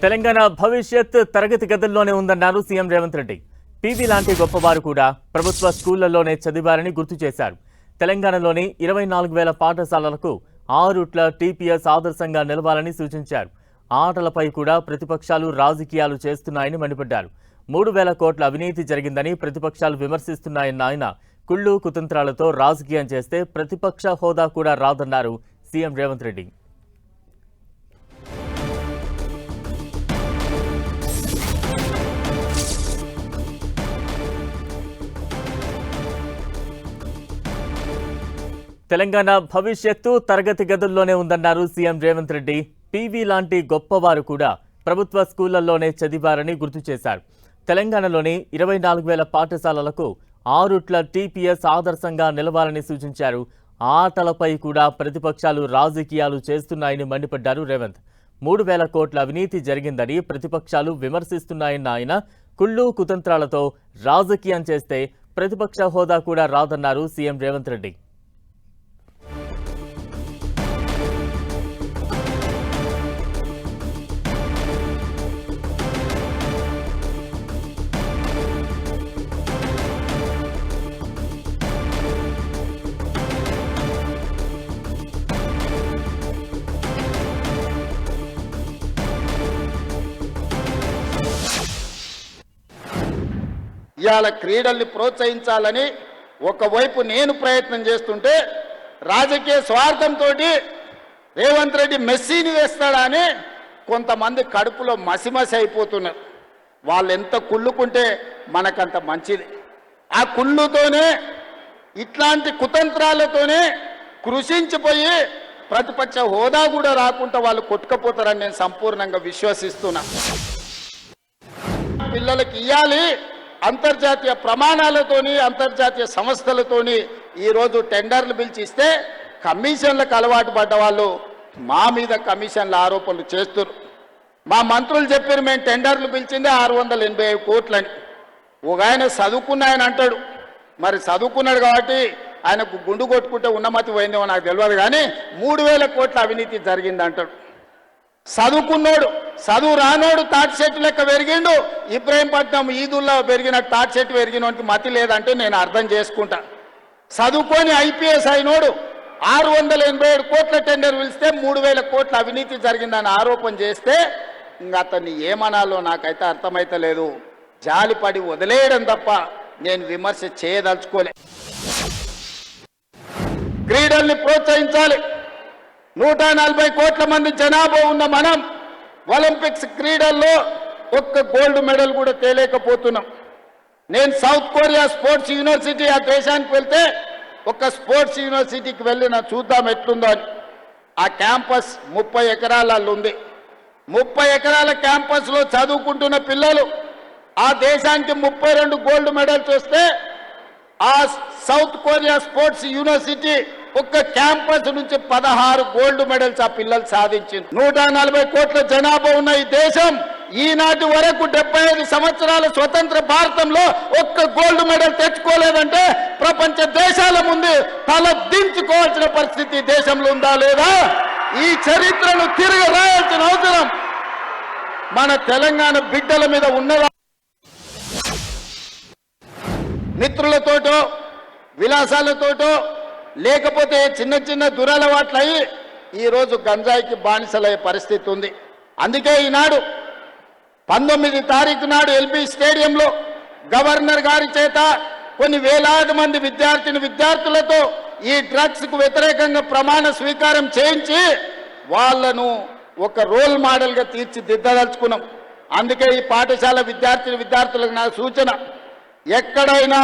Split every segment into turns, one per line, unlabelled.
తెలంగాణ భవిష్యత్ తరగతి గదుల్లోనే ఉందన్నారు సీఎం రేవంత్ రెడ్డి. పీవీ లాంటి గొప్పవారు కూడా ప్రభుత్వ స్కూళ్లలోనే చదివారని గుర్తు చేశారు. తెలంగాణలోని 24,000 పాఠశాలలకు 6 టీపీఎస్ ఆదర్శంగా నిలవాలని సూచించారు. ఆటలపై కూడా ప్రతిపక్షాలు రాజకీయాలు చేస్తున్నాయని మండిపడ్డారు. 3,000 కోట్ల అవినీతి జరిగిందని ప్రతిపక్షాలు విమర్శిస్తున్నాయన్న ఆయన కుళ్ళు కుతంత్రాలతో రాజకీయం చేస్తే ప్రతిపక్ష హోదా కూడా రాదన్నారు సీఎం రేవంత్ రెడ్డి. తెలంగాణ భవిష్యత్తు తరగతి గదుల్లోనే ఉందన్నారు సీఎం రేవంత్ రెడ్డి. పీవీ లాంటి గొప్పవారు కూడా ప్రభుత్వ స్కూళ్లలోనే చదివారని గుర్తు చేశారు. తెలంగాణలోని 24,000 పాఠశాలలకు 6 టీపీఎస్ ఆదర్శంగా నిలవాలని సూచించారు. ఆటలపై కూడా ప్రతిపక్షాలు రాజకీయాలు చేస్తున్నాయని మండిపడ్డారు రేవంత్. 3,000 కోట్ల అవినీతి జరిగిందని ప్రతిపక్షాలు విమర్శిస్తున్నాయన్న ఆయన కుళ్ళు కుతంత్రాలతో రాజకీయం చేస్తే ప్రతిపక్ష హోదా కూడా రాదన్నారు సీఎం రేవంత్ రెడ్డి.
ఇవాళ క్రీడల్ని ప్రోత్సహించాలని ఒకవైపు నేను ప్రయత్నం చేస్తుంటే రాజకీయ స్వార్థంతో రేవంత్ రెడ్డి మెస్సీని వేస్తాడా అని కొంతమంది కడుపులో మసిమసి అయిపోతున్నారు. వాళ్ళు ఎంత కుళ్ళుకుంటే మనకంత మంచిది. ఆ కుళ్ళుతోనే ఇట్లాంటి కుతంత్రాలతోనే కృషించిపోయి ప్రతిపక్ష హోదా కూడా రాకుండా వాళ్ళు కొట్టుకపోతారని నేను సంపూర్ణంగా విశ్వసిస్తున్నా. పిల్లలకి ఇవ్వాలి అంతర్జాతీయ ప్రమాణాలతోని అంతర్జాతీయ సంస్థలతోని ఈరోజు టెండర్లు పిలిచిస్తే కమిషన్లకు అలవాటు పడ్డ వాళ్ళు మా మీద కమిషన్ల ఆరోపణలు చేస్తారు. మా మంత్రులు చెప్పారు మేము టెండర్లు పిలిచిందే 685 కోట్లని. ఒక ఆయన చదువుకున్న ఆయన అంటాడు, మరి చదువుకున్నాడు కాబట్టి ఆయనకు గుండు కొట్టుకుంటే ఉన్నమతి పోయిందేమో నాకు తెలియదు, కానీ 3,000 కోట్ల అవినీతి జరిగింది అంటాడు. చదువుకున్నోడు చదువు రానోడు తాటి చెట్టు లెక్క పెరిగిండు. ఇబ్రాహీంపట్నం ఈదుల్లో పెరిగిన తాటి చెట్టు పెరిగినోడికి మతి లేదంటే నేను అర్థం చేసుకుంటా. చదువుకొని ఐపీఎస్ అయినోడు 687 కోట్ల టెండర్ పిలిస్తే 3,000 కోట్ల అవినీతి జరిగిందని ఆరోపణ చేస్తే ఇంకా అతన్ని ఏమనాలో నాకైతే అర్థమైతలేదు. జాలిపడి వదిలేయడం తప్ప నేను విమర్శ చేయదలుచుకోలే. క్రీడల్ని ప్రోత్సహించాలి. 140 కోట్ల మంది జనాభా ఉన్న మనం ఒలింపిక్స్ క్రీడల్లో ఒక్క గోల్డ్ మెడల్ కూడా తేలేకపోతున్నాం. నేను సౌత్ కొరియా స్పోర్ట్స్ యూనివర్సిటీ ఆ దేశానికి వెళ్తే ఒక స్పోర్ట్స్ యూనివర్సిటీకి వెళ్ళి నా చూద్దాం ఎట్లుందో అని. ఆ క్యాంపస్ 30 ఎకరాలలో ఉంది. 30 ఎకరాల క్యాంపస్లో చదువుకుంటున్న పిల్లలు ఆ దేశానికి 32 గోల్డ్ మెడల్స్ వస్తే ఆ సౌత్ కొరియా స్పోర్ట్స్ యూనివర్సిటీ ఒక్క క్యాంపస్ నుంచి 16 గోల్డ్ మెడల్స్ ఆ పిల్లలు సాధించింది. 140 కోట్ల జనాభా ఉన్న ఈ దేశం ఈనాటి వరకు 75 సంవత్సరాల స్వతంత్ర భారతంలో ఒక్క గోల్డ్ మెడల్ తెచ్చుకోలేదంటే ప్రపంచ దేశాల ముందు తల దించుకోవాల్సిన పరిస్థితి దేశంలో ఉందా లేదా? ఈ చరిత్రను తిరిగి రాయాల్సిన అవసరం మన తెలంగాణ బిడ్డల మీద ఉన్నదా? మిత్రులతోటో విలాసాలతోటో లేకపోతే చిన్న చిన్న దురలవాట్లయి ఈరోజు గంజాయికి బానిసలయ్యే పరిస్థితి ఉంది. అందుకే ఈనాడు 19 తారీఖు నాడు ఎల్బీ స్టేడియంలో గవర్నర్ గారి చేత కొన్ని వేలాది మంది విద్యార్థులతో ఈ డ్రగ్స్కు వ్యతిరేకంగా ప్రమాణ స్వీకారం చేయించి వాళ్లను ఒక రోల్ మోడల్గా తీర్చిదిద్దదలుచుకున్నాం. అందుకే ఈ పాఠశాల విద్యార్థులకు నా సూచన, ఎక్కడైనా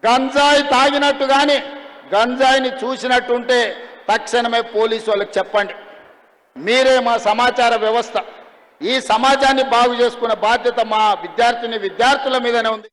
గంజాయి తాగినట్టు కానీ గంజాయిని చూసినట్టుంటే తక్షణమే పోలీసు వాళ్ళకి చెప్పండి. మీరే మా సమాచార వ్యవస్థ. ఈ సమాజాన్ని బాగు చేసుకునే బాధ్యత మా విద్యార్థుల మీదనే ఉంది.